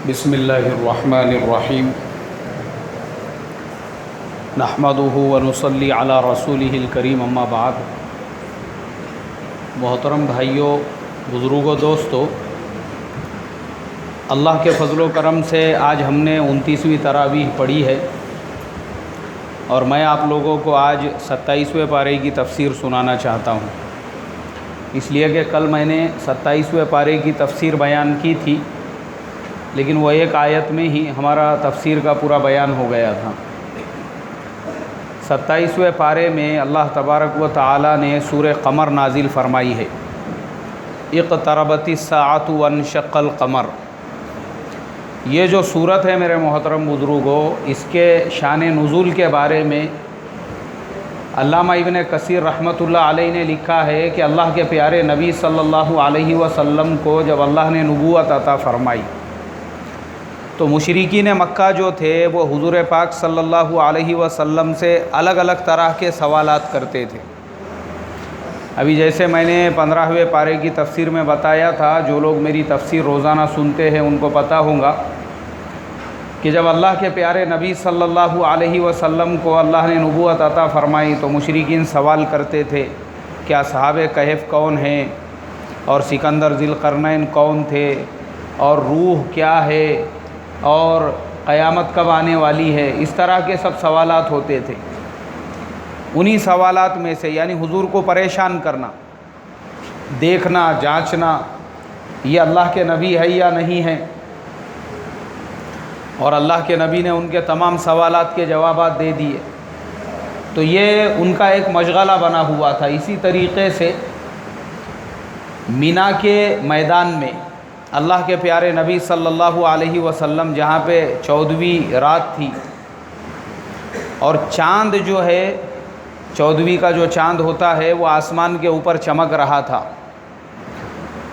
بسم اللہ الرحمن الرحیم نحمدہ ونصلی علی رسولہ الکریم اما بعد۔ محترم بھائیوں، بزرگوں، دوستو، اللہ کے فضل و کرم سے آج ہم نے 29ویں تراویح پڑھی ہے اور میں آپ لوگوں کو آج 27ویں پارے کی تفسیر سنانا چاہتا ہوں، اس لیے کہ کل میں نے 27ویں پارے کی تفسیر بیان کی تھی، لیکن وہ ایک آیت میں ہی ہمارا تفسیر کا پورا بیان ہو گیا تھا۔ 27ویں پارے میں اللہ تبارک و تعالی نے سورہ قمر نازل فرمائی ہے۔ اقتربت الساعۃ وانشق القمر، یہ جو صورت ہے میرے محترم بزرگوں، اس کے شان نزول کے بارے میں علامہ ابن کثیر رحمۃ اللہ علیہ نے لکھا ہے کہ اللہ کے پیارے نبی صلی اللہ علیہ وسلم کو جب اللہ نے نبوت عطا فرمائی تو مشرکین مکہ جو تھے وہ حضور پاک صلی اللہ علیہ وسلم سے الگ الگ طرح کے سوالات کرتے تھے۔ ابھی جیسے میں نے 15ویں پارے کی تفسیر میں بتایا تھا، جو لوگ میری تفسیر روزانہ سنتے ہیں ان کو پتہ ہوگا کہ جب اللہ کے پیارے نبی صلی اللہ علیہ وسلم کو اللہ نے نبوت عطا فرمائی تو مشرکین سوال کرتے تھے کہ اصحاب کہف کون ہیں، اور سکندر ذی القرنین کون تھے، اور روح کیا ہے، اور قیامت کب آنے والی ہے۔ اس طرح کے سب سوالات ہوتے تھے۔ انہی سوالات میں سے یعنی حضور کو پریشان کرنا، دیکھنا، جانچنا یہ اللہ کے نبی ہے یا نہیں ہے، اور اللہ کے نبی نے ان کے تمام سوالات کے جوابات دے دیے، تو یہ ان کا ایک مشغلہ بنا ہوا تھا۔ اسی طریقے سے مینا کے میدان میں اللہ کے پیارے نبی صلی اللہ علیہ وسلم جہاں پہ 14ویں رات تھی اور چاند جو ہے 14ویں کا جو چاند ہوتا ہے وہ آسمان کے اوپر چمک رہا تھا،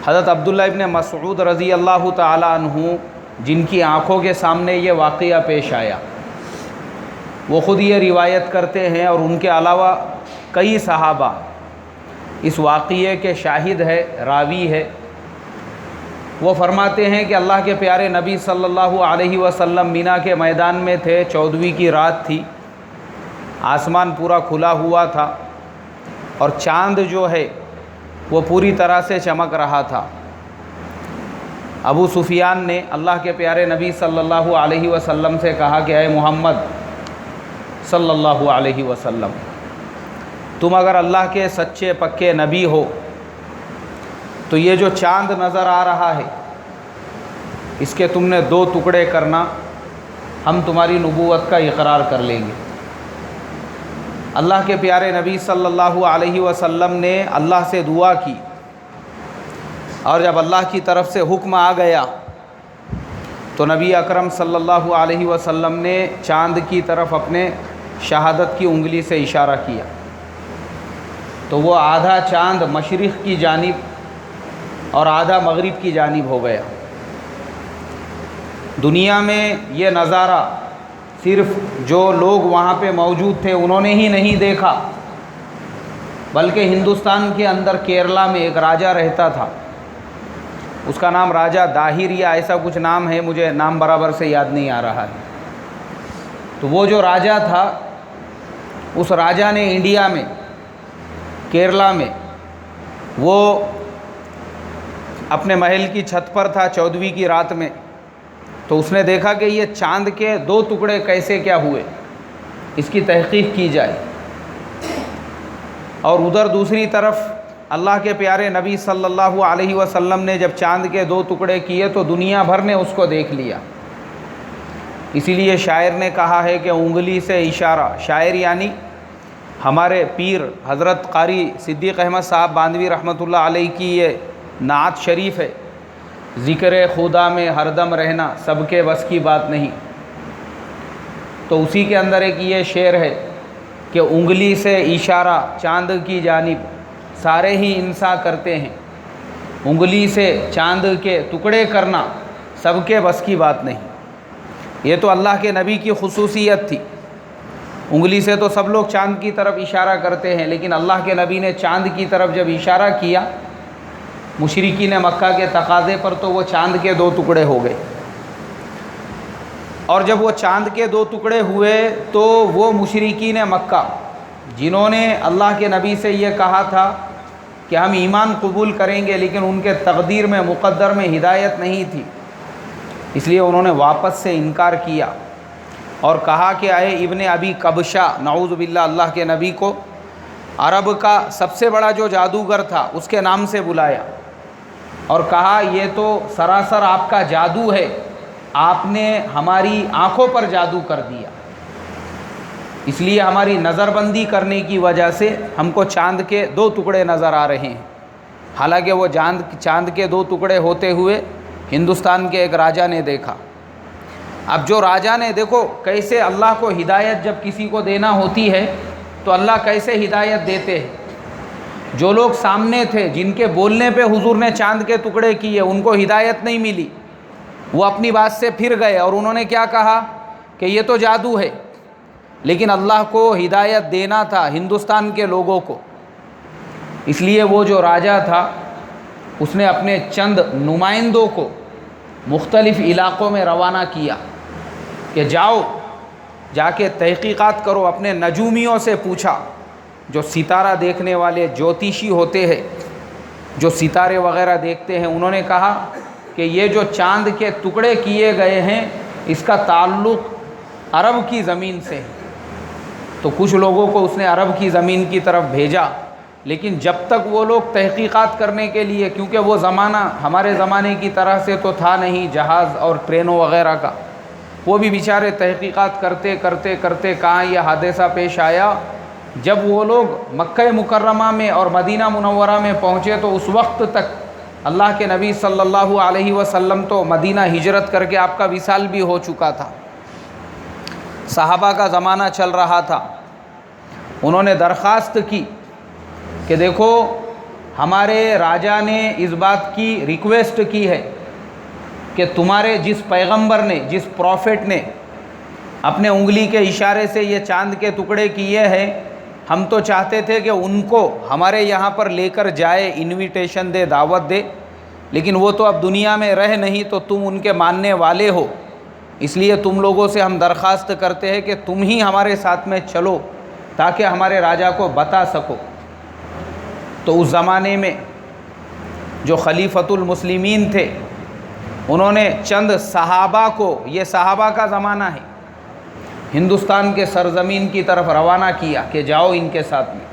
حضرت عبداللہ ابن مسعود رضی اللہ تعالی عنہ جن کی آنکھوں کے سامنے یہ واقعہ پیش آیا، وہ خود یہ روایت کرتے ہیں اور ان کے علاوہ کئی صحابہ اس واقعے کے شاہد ہے، راوی ہے۔ وہ فرماتے ہیں کہ اللہ کے پیارے نبی صلی اللہ علیہ وسلم مینا کے میدان میں تھے، 14ویں کی رات تھی، آسمان پورا کھلا ہوا تھا اور چاند جو ہے وہ پوری طرح سے چمک رہا تھا۔ ابو سفیان نے اللہ کے پیارے نبی صلی اللہ علیہ وسلم سے کہا کہ اے محمد صلی اللہ علیہ وسلم، تم اگر اللہ کے سچے پکے نبی ہو تو یہ جو چاند نظر آ رہا ہے اس کے تم نے 2 ٹکڑے کرنا، ہم تمہاری نبوت کا اقرار کر لیں گے۔ اللہ کے پیارے نبی صلی اللہ علیہ وسلم نے اللہ سے دعا کی، اور جب اللہ کی طرف سے حکم آ گیا تو نبی اکرم صلی اللہ علیہ وسلم نے چاند کی طرف اپنے شہادت کی انگلی سے اشارہ کیا تو وہ آدھا چاند مشرق کی جانب اور آدھا مغرب کی جانب ہو گیا۔ دنیا میں یہ نظارہ صرف جو لوگ وہاں پہ موجود تھے انہوں نے ہی نہیں دیکھا، بلکہ ہندوستان کے اندر کیرلا میں ایک راجہ رہتا تھا، اس کا نام راجہ داہر یا ایسا کچھ نام ہے، مجھے نام برابر سے یاد نہیں آ رہا ہے۔ تو وہ جو راجہ تھا، اس راجہ نے انڈیا میں کیرلا میں وہ اپنے محل کی چھت پر تھا 14ویں کی رات میں، تو اس نے دیکھا کہ یہ چاند کے 2 ٹکڑے کیسے کیا ہوئے، اس کی تحقیق کی جائے۔ اور ادھر دوسری طرف اللہ کے پیارے نبی صلی اللہ علیہ وسلم نے جب چاند کے 2 ٹکڑے کیے تو دنیا بھر نے اس کو دیکھ لیا۔ اسی لیے شاعر نے کہا ہے کہ انگلی سے اشارہ، شاعر یعنی ہمارے پیر حضرت قاری صدیق احمد صاحب باندھوی رحمۃ اللہ علیہ کی یہ نعت شریف ہے، ذکر خدا میں ہر دم رہنا سب کے بس کی بات نہیں، تو اسی کے اندر ایک یہ شعر ہے کہ انگلی سے اشارہ چاند کی جانب سارے ہی انسان کرتے ہیں، انگلی سے چاند کے ٹکڑے کرنا سب کے بس کی بات نہیں۔ یہ تو اللہ کے نبی کی خصوصیت تھی، انگلی سے تو سب لوگ چاند کی طرف اشارہ کرتے ہیں، لیکن اللہ کے نبی نے چاند کی طرف جب اشارہ کیا مشرکین مکہ کے تقاضے پر تو وہ چاند کے 2 ٹکڑے ہو گئے۔ اور جب وہ چاند کے دو ٹکڑے ہوئے تو وہ مشرکین مکہ جنہوں نے اللہ کے نبی سے یہ کہا تھا کہ ہم ایمان قبول کریں گے، لیکن ان کے تقدیر میں مقدر میں ہدایت نہیں تھی، اس لیے انہوں نے واپس سے انکار کیا اور کہا کہ اے ابن ابی قبشہ، نعوذ باللہ، اللہ کے نبی کو عرب کا سب سے بڑا جو جادوگر تھا اس کے نام سے بلایا اور کہا یہ تو سراسر آپ کا جادو ہے، آپ نے ہماری آنکھوں پر جادو کر دیا، اس لیے ہماری نظر بندی کرنے کی وجہ سے ہم کو چاند کے دو ٹکڑے نظر آ رہے ہیں۔ حالانکہ وہ چاند کے دو ٹکڑے ہوتے ہوئے ہندوستان کے ایک راجا نے دیکھا۔ اب جو راجا نے، دیکھو کیسے اللہ کو ہدایت جب کسی کو دینا ہوتی ہے تو اللہ کیسے ہدایت دیتے ہیں۔ جو لوگ سامنے تھے جن کے بولنے پہ حضور نے چاند کے ٹکڑے کیے، ان کو ہدایت نہیں ملی، وہ اپنی بات سے پھر گئے اور انہوں نے کیا کہا کہ یہ تو جادو ہے، لیکن اللہ کو ہدایت دینا تھا ہندوستان کے لوگوں کو۔ اس لیے وہ جو راجا تھا اس نے اپنے چند نمائندوں کو مختلف علاقوں میں روانہ کیا کہ جا کے تحقیقات کرو، اپنے نجومیوں سے پوچھا، جو ستارہ دیکھنے والے جوتیشی ہوتے ہیں، جو ستارے وغیرہ دیکھتے ہیں، انہوں نے کہا کہ یہ جو چاند کے ٹکڑے کیے گئے ہیں اس کا تعلق عرب کی زمین سے ہے۔ تو کچھ لوگوں کو اس نے عرب کی زمین کی طرف بھیجا، لیکن جب تک وہ لوگ تحقیقات کرنے کے لیے، کیونکہ وہ زمانہ ہمارے زمانے کی طرح سے تو تھا نہیں جہاز اور ٹرینوں وغیرہ کا، وہ بھی بیچارے تحقیقات کرتے کرتے کرتے کہاں یہ حادثہ پیش آیا۔ جب وہ لوگ مکہ مکرمہ میں اور مدینہ منورہ میں پہنچے تو اس وقت تک اللہ کے نبی صلی اللہ علیہ وسلم تو مدینہ ہجرت کر کے آپ کا وصال بھی ہو چکا تھا، صحابہ کا زمانہ چل رہا تھا۔ انہوں نے درخواست کی کہ دیکھو ہمارے راجا نے اس بات کی ریکویسٹ کی ہے کہ تمہارے جس پیغمبر نے، جس پروفٹ نے اپنے انگلی کے اشارے سے یہ چاند کے ٹکڑے کیے ہیں، ہم تو چاہتے تھے کہ ان کو ہمارے یہاں پر لے کر جائے، انویٹیشن دے، دعوت دے، لیکن وہ تو اب دنیا میں رہ نہیں، تو تم ان کے ماننے والے ہو، اس لیے تم لوگوں سے ہم درخواست کرتے ہیں کہ تم ہی ہمارے ساتھ میں چلو تاکہ ہمارے راجا کو بتا سکو۔ تو اس زمانے میں جو خلیفۃ المسلمین تھے انہوں نے چند صحابہ کو، یہ صحابہ کا زمانہ ہے، ہندوستان کے سرزمین کی طرف روانہ کیا کہ جاؤ ان کے ساتھ میں۔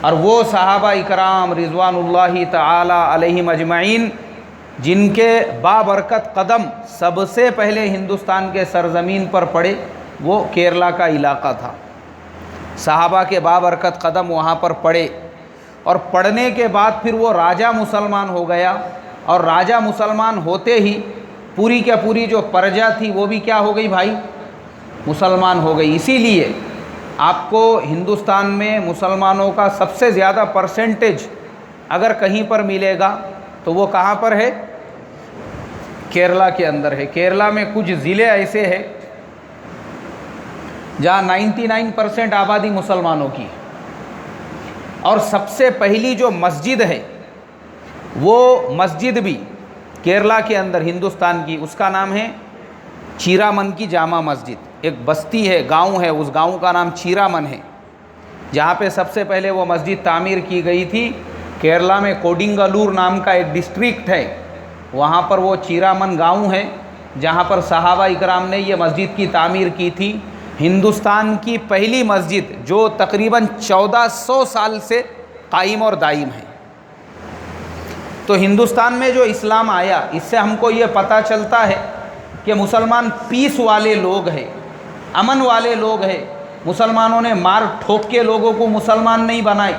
اور وہ صحابہ اکرام رضوان اللہ تعالی علیہم اجمعین جن کے بابرکت قدم سب سے پہلے ہندوستان کے سرزمین پر پڑے، وہ کیرلا کا علاقہ تھا۔ صحابہ کے بابرکت قدم وہاں پر پڑے، اور پڑھنے کے بعد پھر وہ راجہ مسلمان ہو گیا، اور راجہ مسلمان ہوتے ہی پوری کے پوری جو پرجا تھی وہ بھی کیا ہو گئی بھائی؟ مسلمان ہو گئی۔ اسی لیے آپ کو ہندوستان میں مسلمانوں کا سب سے زیادہ پرسنٹیج اگر کہیں پر ملے گا تو وہ کہاں پر ہے؟ کیرلا کے اندر ہے۔ کیرلا میں کچھ ضلع ایسے ہیں جہاں 99% آبادی مسلمانوں کی، اور سب سے پہلی جو مسجد ہے وہ مسجد بھی کیرلا کے اندر ہندوستان کی، اس کا نام ہے چیرامن کی جامع مسجد۔ ایک بستی ہے، گاؤں ہے، اس گاؤں کا نام چیرامن ہے، جہاں پہ سب سے پہلے وہ مسجد تعمیر کی گئی تھی۔ کیرلا میں کوڈنگلور نام کا ایک ڈسٹرکٹ ہے، وہاں پر وہ چیرامن گاؤں ہے جہاں پر صحابہ اکرام نے یہ مسجد کی تعمیر کی تھی۔ ہندوستان کی پہلی مسجد جو تقریباً 1400 سال سے قائم اور دائم ہے۔ تو ہندوستان میں جو اسلام آیا، اس سے ہم کو یہ پتہ چلتا ہے کہ مسلمان پیس والے لوگ ہیں، امن والے لوگ ہیں۔ مسلمانوں نے مار ٹھوک کے لوگوں کو مسلمان نہیں بنائے،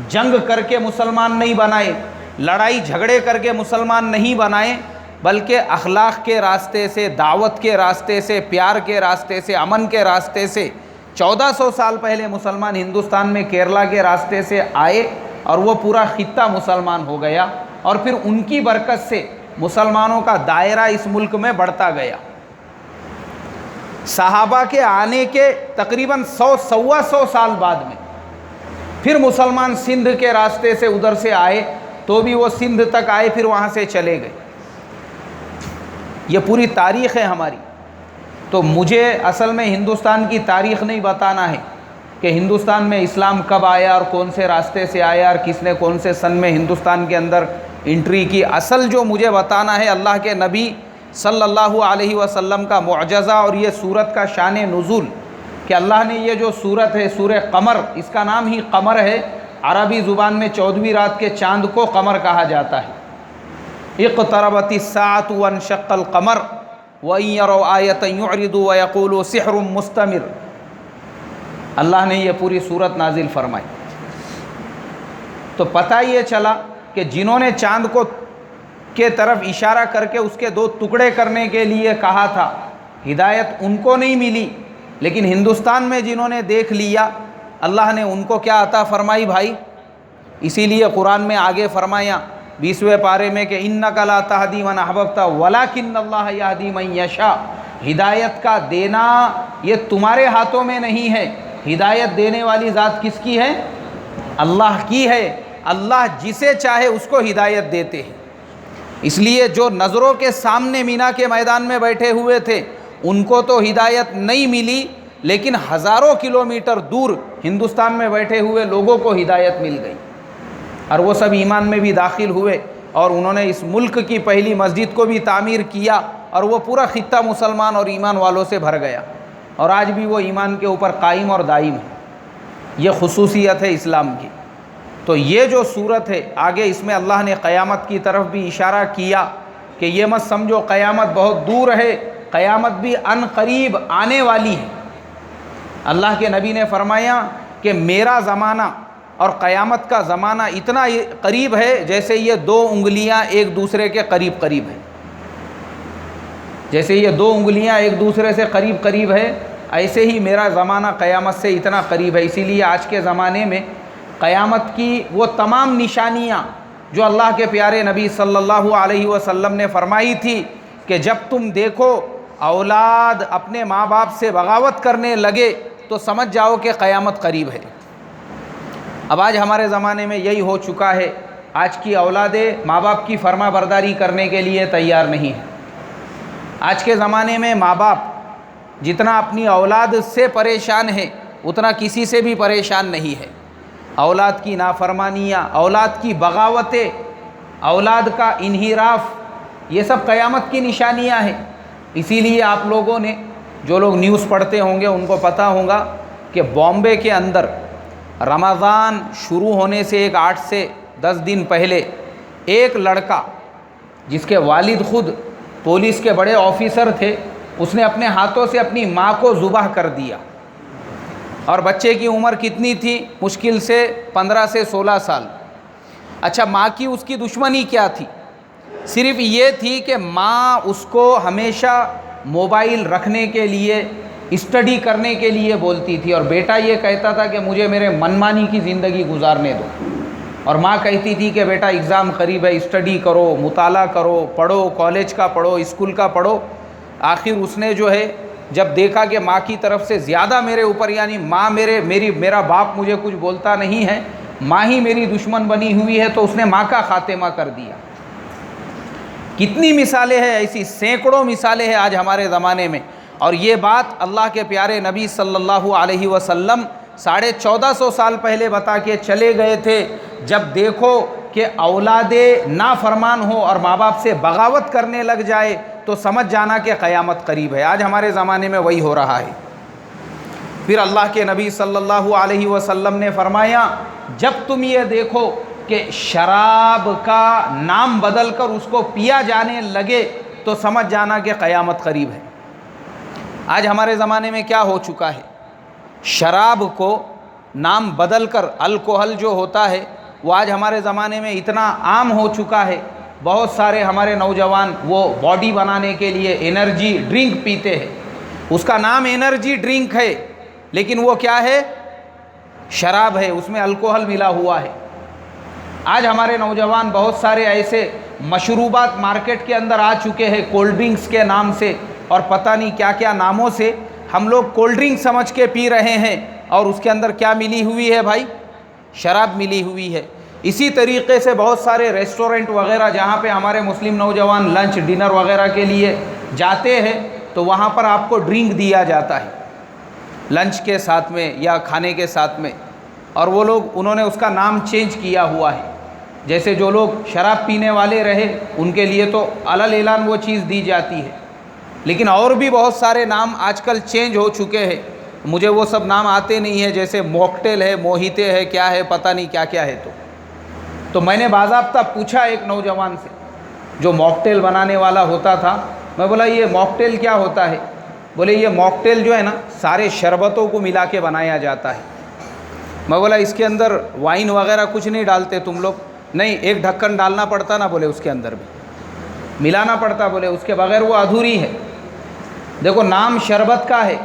جنگ کر کے مسلمان نہیں بنائے، لڑائی جھگڑے کر کے مسلمان نہیں بنائے، بلکہ اخلاق کے راستے سے، دعوت کے راستے سے، پیار کے راستے سے، امن کے راستے سے 1400 سال پہلے مسلمان ہندوستان میں کیرلا کے راستے سے آئے، اور وہ پورا خطہ مسلمان ہو گیا، اور پھر ان کی برکت سے مسلمانوں کا دائرہ اس ملک میں بڑھتا گیا۔ صحابہ کے آنے کے تقریباً 100-125 سال بعد میں پھر مسلمان سندھ کے راستے سے ادھر سے آئے، تو بھی وہ سندھ تک آئے، پھر وہاں سے چلے گئے۔ یہ پوری تاریخ ہے ہماری۔ تو مجھے اصل میں ہندوستان کی تاریخ نہیں بتانا ہے کہ ہندوستان میں اسلام کب آیا اور کون سے راستے سے آیا اور کس نے کون سے سن میں ہندوستان کے اندر انٹری کی. اصل جو مجھے بتانا ہے اللہ کے نبی صلی اللہ علیہ وسلم کا معجزہ اور یہ سورت کا شان نزول کہ اللہ نے یہ جو سورت ہے سورہ قمر، اس کا نام ہی قمر ہے، عربی زبان میں 14ویں رات کے چاند کو قمر کہا جاتا ہے. اقتربت الساعۃ وانشق القمر وَإِن يَرَوْا آیَةً يُعْرِضُوا وَيَقُولُوا سِحْرٌ مُسْتَمِرٌ. اللہ نے یہ پوری سورت نازل فرمائی. تو پتہ یہ چلا کہ جنہوں نے چاند کو کے طرف اشارہ کر کے اس کے 2 ٹکڑے کرنے کے لیے کہا تھا، ہدایت ان کو نہیں ملی، لیکن ہندوستان میں جنہوں نے دیکھ لیا اللہ نے ان کو کیا عطا فرمائی بھائی. اسی لیے قرآن میں آگے فرمایا 20ویں پارے میں کہ اِنَّکَ لَا تَهْدِی مَنْ أَحْبَبْتَ وَلَٰكِنَّ اللَّهَ يَهْدِی مَن یشاء. ہدایت کا دینا یہ تمہارے ہاتھوں میں نہیں ہے، ہدایت دینے والی ذات کس کی ہے؟ اللہ کی ہے. اللہ جسے چاہے اس کو ہدایت دیتے ہیں. اس لیے جو نظروں کے سامنے مینا کے میدان میں بیٹھے ہوئے تھے ان کو تو ہدایت نہیں ملی، لیکن ہزاروں کلومیٹر دور ہندوستان میں بیٹھے ہوئے لوگوں کو ہدایت مل گئی اور وہ سب ایمان میں بھی داخل ہوئے اور انہوں نے اس ملک کی پہلی مسجد کو بھی تعمیر کیا اور وہ پورا خطہ مسلمان اور ایمان والوں سے بھر گیا اور آج بھی وہ ایمان کے اوپر قائم اور دائم ہے. یہ خصوصیت ہے اسلام کی. تو یہ جو صورت ہے آگے اس میں اللہ نے قیامت کی طرف بھی اشارہ کیا کہ یہ مت سمجھو قیامت بہت دور ہے، قیامت بھی ان قریب آنے والی ہے. اللہ کے نبی نے فرمایا کہ میرا زمانہ اور قیامت کا زمانہ اتنا قریب ہے جیسے یہ 2 انگلیاں ایک دوسرے کے قریب قریب ہیں. جیسے یہ 2 انگلیاں ایک دوسرے سے قریب قریب ہے، ایسے ہی میرا زمانہ قیامت سے اتنا قریب ہے. اسی لیے آج کے زمانے میں قیامت کی وہ تمام نشانیاں جو اللہ کے پیارے نبی صلی اللہ علیہ وسلم نے فرمائی تھی کہ جب تم دیکھو اولاد اپنے ماں باپ سے بغاوت کرنے لگے تو سمجھ جاؤ کہ قیامت قریب ہے. اب آج ہمارے زمانے میں یہی ہو چکا ہے. آج کی اولادیں ماں باپ کی فرما برداری کرنے کے لیے تیار نہیں ہیں. آج کے زمانے میں ماں باپ جتنا اپنی اولاد سے پریشان ہے اتنا کسی سے بھی پریشان نہیں ہے. اولاد کی نافرمانیاں، اولاد کی بغاوتیں، اولاد کا انحراف، یہ سب قیامت کی نشانیاں ہیں. اسی لیے آپ لوگوں نے جو لوگ نیوز پڑھتے ہوں گے ان کو پتہ ہوگا کہ بامبے کے اندر رمضان شروع ہونے سے ایک 8 سے 10 دن پہلے ایک لڑکا جس کے والد خود پولیس کے بڑے آفیسر تھے، اس نے اپنے ہاتھوں سے اپنی ماں کو ذبح کر دیا. اور بچے کی عمر کتنی تھی؟ مشکل سے 15 سے 16 سال. اچھا، ماں کی اس کی دشمنی کیا تھی؟ صرف یہ تھی کہ ماں اس کو ہمیشہ موبائل رکھنے کے لیے، اسٹڈی کرنے کے لیے بولتی تھی اور بیٹا یہ کہتا تھا کہ مجھے میرے منمانی کی زندگی گزارنے دو. اور ماں کہتی تھی کہ بیٹا ایگزام قریب ہے، اسٹڈی کرو، مطالعہ کرو، پڑھو، کالج کا پڑھو، اسکول کا پڑھو. آخر اس نے جو ہے جب دیکھا کہ ماں کی طرف سے زیادہ میرے اوپر، یعنی ماں میرا باپ مجھے کچھ بولتا نہیں ہے، ماں ہی میری دشمن بنی ہوئی ہے، تو اس نے ماں کا خاتمہ کر دیا. کتنی مثالیں ہیں ایسی، سینکڑوں مثالیں ہیں آج ہمارے زمانے میں. اور یہ بات اللہ کے پیارے نبی صلی اللہ علیہ وسلم 1450 سال پہلے بتا کے چلے گئے تھے. جب دیکھو کہ اولادیں نافرمان ہو اور ماں باپ سے بغاوت کرنے لگ جائے تو سمجھ جانا کہ قیامت قریب ہے. آج ہمارے زمانے میں وہی ہو رہا ہے. پھر اللہ کے نبی صلی اللہ علیہ وسلم نے فرمایا جب تم یہ دیکھو کہ شراب کا نام بدل کر اس کو پیا جانے لگے تو سمجھ جانا کہ قیامت قریب ہے. آج ہمارے زمانے میں کیا ہو چکا ہے؟ شراب کو نام بدل کر الکوہل جو ہوتا ہے وہ آج ہمارے زمانے میں اتنا عام ہو چکا ہے. بہت سارے ہمارے نوجوان وہ باڈی بنانے کے لیے انرجی ڈرنک پیتے ہیں. اس کا نام انرجی ڈرنک ہے لیکن وہ کیا ہے؟ شراب ہے، اس میں الکوہل ملا ہوا ہے. آج ہمارے نوجوان بہت سارے ایسے مشروبات مارکیٹ کے اندر آ چکے ہیں کولڈ ڈرنکس کے نام سے اور پتہ نہیں کیا کیا ناموں سے. ہم لوگ کولڈ ڈرنک سمجھ کے پی رہے ہیں اور اس کے اندر کیا ملی ہوئی ہے بھائی؟ شراب ملی ہوئی ہے. اسی طریقے سے بہت سارے ریسٹورنٹ وغیرہ جہاں پہ ہمارے مسلم نوجوان لنچ ڈنر وغیرہ کے لیے جاتے ہیں تو وہاں پر آپ کو ڈرنک دیا جاتا ہے لنچ کے ساتھ میں یا کھانے کے ساتھ میں، اور وہ لوگ انہوں نے اس کا نام چینج کیا ہوا ہے۔ جیسے جو لوگ شراب پینے والے رہے ان کے لیے تو علل اعلان وہ چیز دی جاتی ہے، لیکن اور بھی بہت سارے نام آج کل چینج ہو چکے ہیں، مجھے وہ سب نام آتے نہیں ہیں، جیسے موکٹیل ہے، موہیتے ہے، کیا ہے پتہ نہیں کیا کیا ہے۔ تو میں نے باضابطہ پوچھا ایک نوجوان سے جو موکٹیل بنانے والا ہوتا تھا، میں بولا یہ موکٹیل کیا ہوتا ہے؟ بولے یہ موکٹیل جو ہے نا سارے شربتوں کو ملا کے بنایا جاتا ہے۔ میں بولا اس کے اندر وائن وغیرہ کچھ نہیں ڈالتے تم لوگ؟ نہیں، ایک ڈھکن ڈالنا پڑتا نا، بولے اس کے اندر بھی ملانا پڑتا، بولے اس کے بغیر وہ ادھوری ہے۔ دیکھو نام شربت کا ہے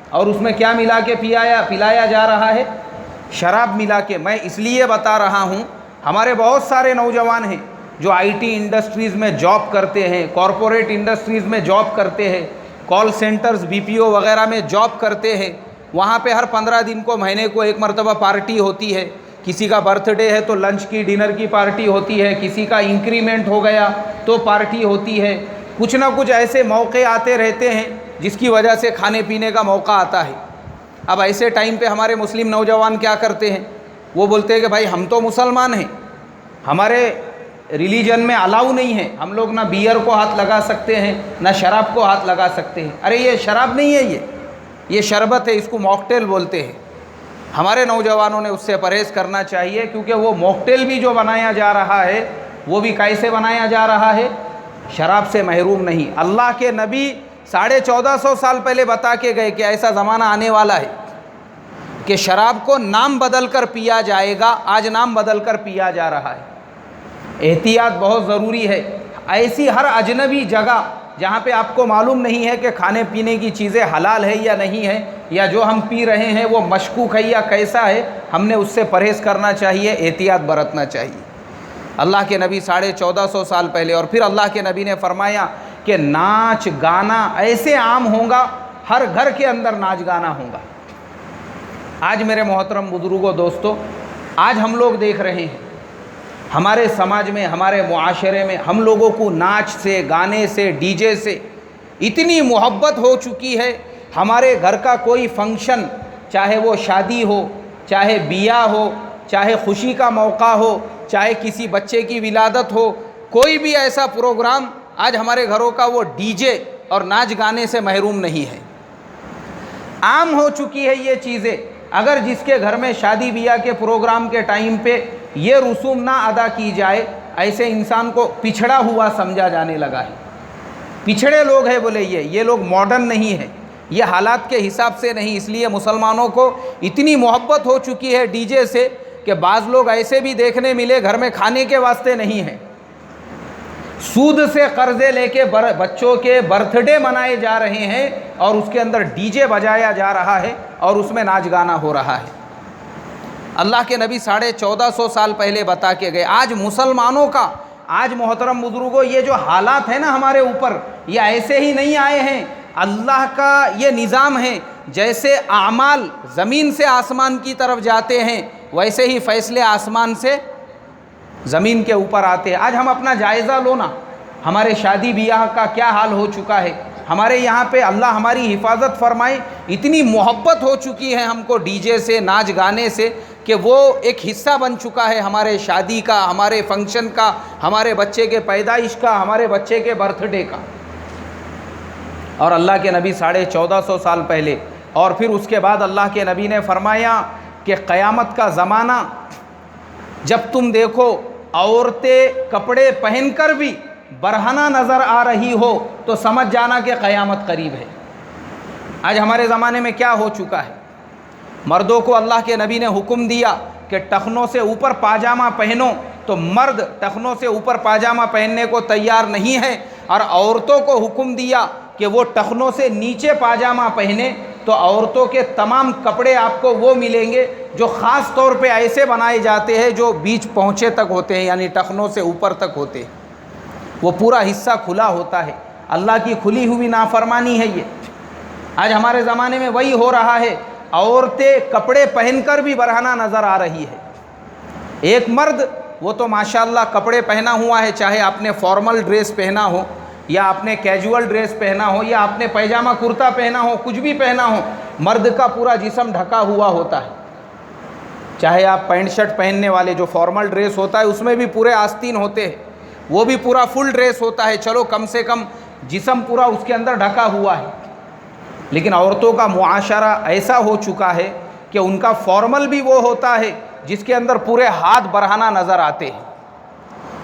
اور اس میں کیا ملا کے پلایا جا رہا ہے؟ شراب ملا کے۔ میں اس لیے بتا رہا ہوں، ہمارے بہت سارے نوجوان ہیں جو آئی ٹی انڈسٹریز میں جاب کرتے ہیں، کارپوریٹ انڈسٹریز میں جاب کرتے ہیں، کال سینٹرز بی پی او وغیرہ میں جاب کرتے ہیں، وہاں پہ ہر 15 دن کو مہینے کو ایک مرتبہ پارٹی ہوتی ہے، کسی کا برتھ ڈے ہے تو لنچ کی ڈنر کی پارٹی ہوتی ہے، کسی کا انکریمنٹ ہو گیا تو پارٹی ہوتی ہے، کچھ نہ کچھ ایسے موقع آتے رہتے ہیں جس کی وجہ سے کھانے پینے کا موقع آتا ہے۔ اب ایسے ٹائم پہ ہمارے مسلم نوجوان کیا کرتے ہیں؟ وہ بولتے ہیں کہ بھائی ہم تو مسلمان ہیں، ہمارے ریلیجن میں الاؤ نہیں ہے، ہم لوگ نہ بیئر کو ہاتھ لگا سکتے ہیں نہ شراب کو ہاتھ لگا سکتے ہیں۔ ارے یہ شراب نہیں ہے، یہ شربت ہے، اس کو موکٹیل بولتے ہیں۔ ہمارے نوجوانوں نے اس سے پرہیز کرنا چاہیے، کیونکہ وہ موکٹیل بھی جو بنایا جا رہا ہے وہ بھی کیسے بنایا جا رہا ہے؟ شراب سے محروم نہیں۔ اللہ کے نبی 1450 سال پہلے بتا کے گئے کہ ایسا زمانہ آنے والا ہے کہ شراب کو نام بدل کر پیا جائے گا، آج نام بدل کر پیا جا رہا ہے۔ احتیاط بہت ضروری ہے۔ ایسی ہر اجنبی جگہ جہاں پہ آپ کو معلوم نہیں ہے کہ کھانے پینے کی چیزیں حلال ہے یا نہیں ہے، یا جو ہم پی رہے ہیں وہ مشکوک ہے یا کیسا ہے، ہم نے اس سے پرہیز کرنا چاہیے، احتیاط برتنا چاہیے۔ اللہ کے نبی 1450 سال پہلے، اور پھر اللہ کے نبی نے فرمایا کہ ناچ گانا ایسے عام ہوگا، ہر گھر کے اندر ناچ گانا ہوگا۔ آج میرے محترم بزرگوں، دوستو، آج ہم لوگ دیکھ رہے ہیں ہمارے سماج میں، ہمارے معاشرے میں ہم لوگوں کو ناچ سے، گانے سے، ڈی جے سے اتنی محبت ہو چکی ہے۔ ہمارے گھر کا کوئی فنکشن، چاہے وہ شادی ہو، چاہے بیاہ ہو، چاہے خوشی کا موقع ہو، چاہے کسی بچے کی ولادت ہو، کوئی بھی ایسا پروگرام آج ہمارے گھروں کا وہ ڈی جے اور ناچ گانے سے محروم نہیں ہے۔ عام ہو چکی ہے یہ چیزیں۔ اگر جس کے گھر میں شادی بیاہ کے پروگرام کے ٹائم پہ یہ رسوم نہ ادا کی جائے، ایسے انسان کو پچھڑا ہوا سمجھا جانے لگا ہے۔ پچھڑے لوگ ہیں بولے یہ لوگ ماڈرن نہیں ہے، یہ حالات کے حساب سے نہیں۔ اس لیے مسلمانوں کو اتنی محبت ہو چکی ہے ڈی جے سے کہ بعض لوگ ایسے بھی دیکھنے ملے گھر میں کھانے کے واسطے نہیں ہیں، سود سے قرضے لے کے بچوں کے برتھ ڈے منائے جا رہے ہیں اور اس کے اندر ڈی جے بجایا جا رہا ہے اور اس میں ناچ گانا ہو رہا ہے۔ اللہ کے نبی 1450 سال پہلے بتا کے گئے۔ آج مسلمانوں کا، آج محترم بزرگوں، یہ جو حالات ہیں نا ہمارے اوپر، یہ ایسے ہی نہیں آئے ہیں، اللہ کا یہ نظام ہے۔ جیسے اعمال زمین سے آسمان کی طرف جاتے ہیں، ویسے ہی فیصلے آسمان سے زمین کے اوپر آتے ہیں۔ آج ہم اپنا جائزہ لو نا، ہمارے شادی بیاہ کا کیا حال ہو چکا ہے۔ ہمارے یہاں پہ اللہ ہماری حفاظت فرمائے، اتنی محبت ہو چکی ہے ہم کو ڈی جے سے، ناچ گانے سے، کہ وہ ایک حصہ بن چکا ہے ہمارے شادی کا، ہمارے فنکشن کا، ہمارے بچے کے پیدائش کا، ہمارے بچے کے برتھ ڈے کا۔ اور اللہ کے نبی 1450 سال پہلے، اور پھر اس کے بعد اللہ کے نبی نے فرمایا کہ قیامت کا زمانہ جب تم دیکھو عورتیں کپڑے پہن کر بھی برہنہ نظر آ رہی ہو تو سمجھ جانا کہ قیامت قریب ہے۔ آج ہمارے زمانے میں کیا ہو چکا ہے؟ مردوں کو اللہ کے نبی نے حکم دیا کہ ٹخنوں سے اوپر پاجامہ پہنو، تو مرد ٹخنوں سے اوپر پاجامہ پہننے کو تیار نہیں ہے، اور عورتوں کو حکم دیا کہ وہ ٹخنوں سے نیچے پاجامہ پہنے، تو عورتوں کے تمام کپڑے آپ کو وہ ملیں گے جو خاص طور پہ ایسے بنائے جاتے ہیں جو بیچ پہنچے تک ہوتے ہیں، یعنی ٹخنوں سے اوپر تک ہوتے ہیں، وہ پورا حصہ کھلا ہوتا ہے۔ اللہ کی کھلی ہوئی نافرمانی ہے یہ۔ آج ہمارے زمانے میں وہی ہو رہا ہے، عورتیں کپڑے پہن کر بھی برہنہ نظر آ رہی ہے۔ ایک مرد وہ تو ماشاءاللہ کپڑے پہنا ہوا ہے، چاہے آپ نے فارمل ڈریس پہنا ہو، یا آپ نے کیجول ڈریس پہنا ہو یا آپ نے پیجامہ کرتا پہنا ہو، کچھ بھی پہنا ہو، مرد کا پورا جسم ڈھکا ہوا ہوتا ہے. چاہے آپ پینٹ شرٹ پہننے والے جو فارمل ڈریس ہوتا ہے اس میں بھی پورے آستین ہوتے ہیں، وہ بھی پورا فل ڈریس ہوتا ہے، چلو کم سے کم جسم پورا اس کے اندر ڈھکا ہوا ہے. لیکن عورتوں کا معاشرہ ایسا ہو چکا ہے کہ ان کا فارمل بھی وہ ہوتا ہے جس کے اندر پورے ہاتھ برہنہ نظر آتے ہیں،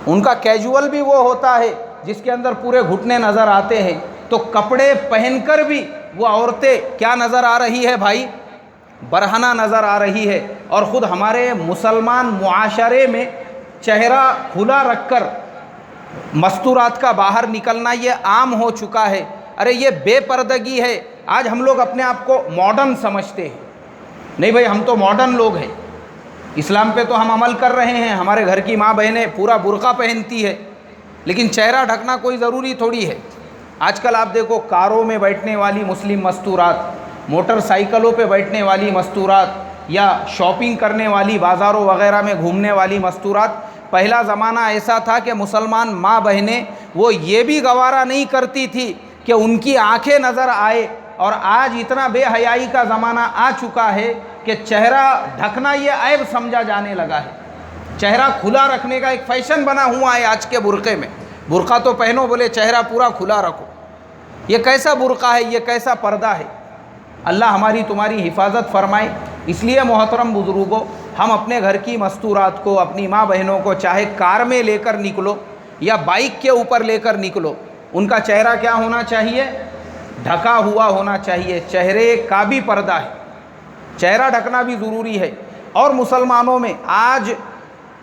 ان کا کیجول بھی وہ ہوتا ہے جس کے اندر پورے گھٹنے نظر آتے ہیں. تو کپڑے پہن کر بھی وہ عورتیں کیا نظر آ رہی ہے بھائی؟ برہنہ نظر آ رہی ہے. اور خود ہمارے مسلمان معاشرے میں چہرہ کھلا رکھ کر مستورات کا باہر نکلنا یہ عام ہو چکا ہے. ارے یہ بے پردگی ہے. آج ہم لوگ اپنے آپ کو ماڈرن سمجھتے ہیں. نہیں بھائی، ہم تو ماڈرن لوگ ہیں، اسلام پہ تو ہم عمل کر رہے ہیں، ہمارے گھر کی ماں بہنیں پورا برقع پہنتی ہے، لیکن چہرہ ڈھکنا کوئی ضروری تھوڑی ہے. آج کل آپ دیکھو کاروں میں بیٹھنے والی مسلم مستورات، موٹر سائیکلوں پہ بیٹھنے والی مستورات، یا شاپنگ کرنے والی بازاروں وغیرہ میں گھومنے والی مستورات. پہلا زمانہ ایسا تھا کہ مسلمان ماں بہنیں وہ یہ بھی گوارا نہیں کرتی تھی کہ ان کی آنکھیں نظر آئے. اور آج اتنا بے حیائی کا زمانہ آ چکا ہے کہ چہرہ ڈھکنا یہ عیب سمجھا جانے لگا ہے. چہرہ کھلا رکھنے کا ایک فیشن بنا ہوا ہے آج کے برقعے میں. برقع تو پہنو، بولے چہرہ پورا کھلا رکھو. یہ کیسا برقع ہے؟ یہ کیسا پردہ ہے؟ اللہ ہماری تمہاری حفاظت فرمائے. اس لیے محترم بزرگوں، ہم اپنے گھر کی مستورات کو، اپنی ماں بہنوں کو چاہے کار میں لے کر نکلو یا بائک کے اوپر لے کر نکلو، ان کا چہرہ کیا ہونا چاہیے؟ ڈھکا ہوا ہونا چاہیے. چہرے کا بھی پردہ ہے، چہرہ ڈھکنا بھی ضروری ہے. اور مسلمانوں میں آج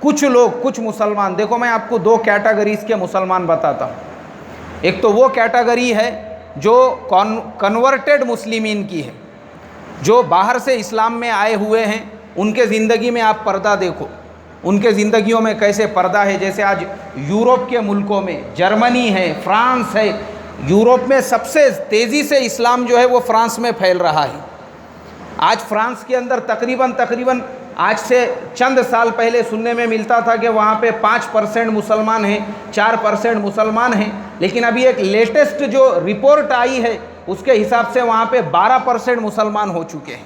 کچھ لوگ، کچھ مسلمان، دیکھو میں آپ کو دو کیٹیگریز کے مسلمان بتاتا ہوں. ایک تو وہ کیٹیگری ہے جو کنورٹڈ مسلمین کی ہے، جو باہر سے اسلام میں آئے ہوئے ہیں. ان کے زندگی میں آپ پردہ دیکھو، ان کے زندگیوں میں کیسے پردہ ہے. جیسے آج یورپ کے ملکوں میں، جرمنی ہے، فرانس ہے، یورپ میں سب سے تیزی سے اسلام جو ہے وہ فرانس میں پھیل رہا ہے. آج فرانس کے اندر تقریباً آج سے چند سال پہلے سننے میں ملتا تھا کہ وہاں پہ 5% مسلمان ہیں، 4% مسلمان ہیں. لیکن ابھی ایک لیٹسٹ جو رپورٹ آئی ہے اس کے حساب سے وہاں پہ 12% مسلمان ہو چکے ہیں.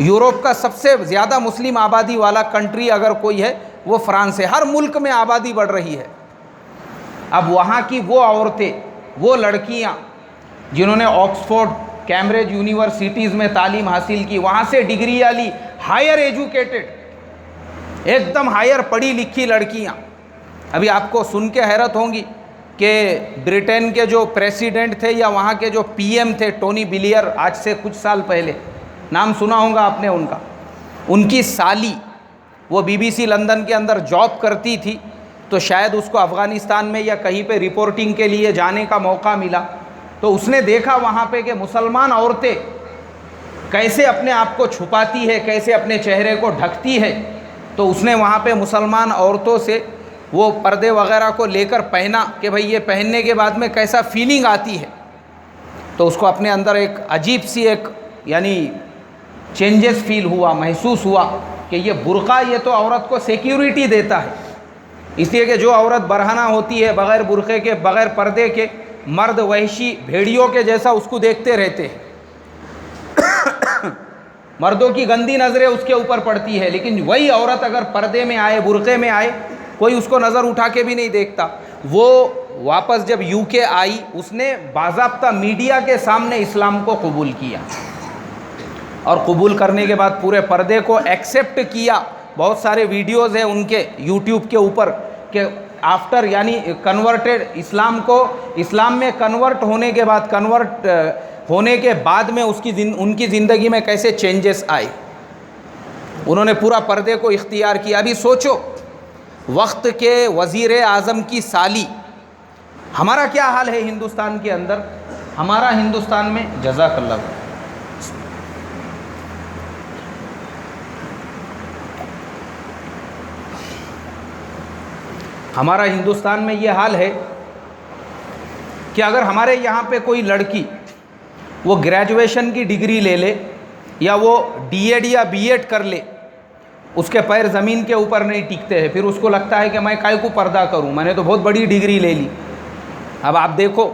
یورپ کا سب سے زیادہ مسلم آبادی والا کنٹری اگر کوئی ہے وہ فرانس ہے. ہر ملک میں آبادی بڑھ رہی ہے. اب وہاں کی وہ عورتیں، وہ لڑکیاں جنہوں نے آکسفورڈ، کیمبرج یونیورسٹیز میں تعلیم حاصل کی، وہاں سے ڈگریاں لی، ہائر ایجوکیٹڈ، ایک دم ہائر پڑھی لکھی لڑکیاں. ابھی آپ کو سن کے حیرت ہوں گی کہ برٹن کے جو پریسیڈنٹ تھے یا وہاں کے جو پی ایم تھے، ٹونی بلیئر، آج سے کچھ سال پہلے، نام سنا ہوگا آپ نے ان کا. ان کی سالی وہ BBC لندن کے اندر جاب کرتی تھی، تو شاید اس کو افغانستان میں یا کہیں پہ رپورٹنگ کے لیے جانے کا موقع ملا. تو اس نے دیکھا وہاں پہ کہ مسلمان عورتیں کیسے اپنے آپ کو چھپاتی ہے، کیسے اپنے چہرے کو ڈھکتی ہے. تو اس نے وہاں پہ مسلمان عورتوں سے وہ پردے وغیرہ کو لے کر پہنا کہ بھئی یہ پہننے کے بعد میں کیسا فیلنگ آتی ہے. تو اس کو اپنے اندر ایک عجیب سی ایک یعنی چینجز فیل ہوا، محسوس ہوا کہ یہ برقع یہ تو عورت کو سیکیورٹی دیتا ہے. اس لیے کہ جو عورت برہنہ ہوتی ہے، بغیر برقعے کے، بغیر پردے کے، مرد وحشی بھیڑیوں کے جیسا اس کو دیکھتے رہتے ہیں. مردوں کی گندی نظریں اس کے اوپر پڑتی ہے. لیکن وہی عورت اگر پردے میں آئے، برقعے میں آئے، کوئی اس کو نظر اٹھا کے بھی نہیں دیکھتا. وہ واپس جب UK آئی، اس نے باضابطہ میڈیا کے سامنے اسلام کو قبول کیا، اور قبول کرنے کے بعد پورے پردے کو ایکسیپٹ کیا. بہت سارے ویڈیوز ہیں ان کے YouTube کے اوپر کہ آفٹر یعنی کنورٹڈ، اسلام میں کنورٹ ہونے کے بعد میں ان کی زندگی میں کیسے چینجز آئے. انہوں نے پورا پردے کو اختیار کیا. ابھی سوچو وقت کے وزیر اعظم کی سالی، ہمارا کیا حال ہے ہندوستان کے اندر؟ ہمارا ہندوستان میں، جزاک اللہ، ہمارا ہندوستان میں یہ حال ہے کہ اگر ہمارے یہاں پہ کوئی لڑکی وہ گریجویشن کی ڈگری لے لے یا وہ DED یا BEd کر لے، اس کے پیر زمین کے اوپر نہیں ٹکتے ہیں. پھر اس کو لگتا ہے کہ میں کائے کو پردہ کروں، میں نے تو بہت بڑی ڈگری لے لی. اب آپ دیکھو